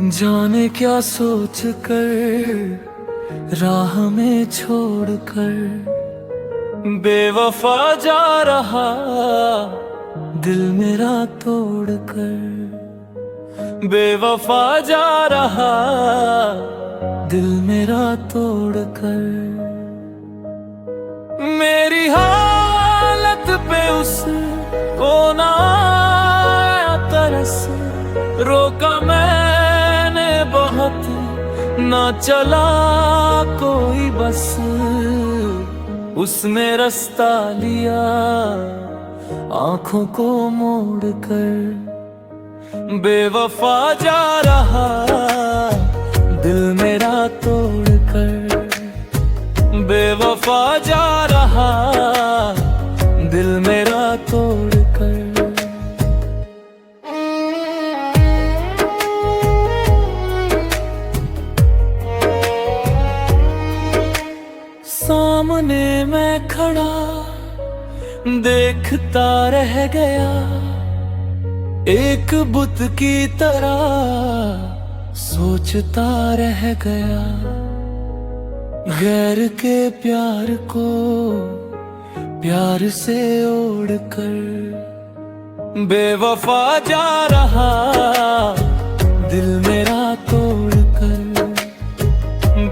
जाने क्या सोच कर राह में छोड़ कर बेवफा जा रहा दिल मेरा तोड़ कर। बेवफा जा रहा दिल मेरा तोड़ कर। मेरी हालत पे उसको ना आया तरस, रोका मैंने बहुत ना चला कोई बस। उसने रास्ता लिया आंखों को मोड़ कर। बेवफा जा रहा दिल मेरा तोड़ कर। बेवफा जा रहा दिल मेरा तोड़ कर। सामने मैं खड़ा देखता रह गया, एक बुत की तरह सोचता रह गया। गैर के प्यार को प्यार से ओढ़ कर। बेवफा जा रहा दिल मेरा तोड़ कर।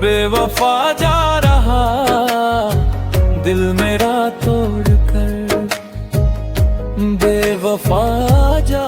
बेवफा जा रहा दिल मेरा तोड़ कर। बेवफा जा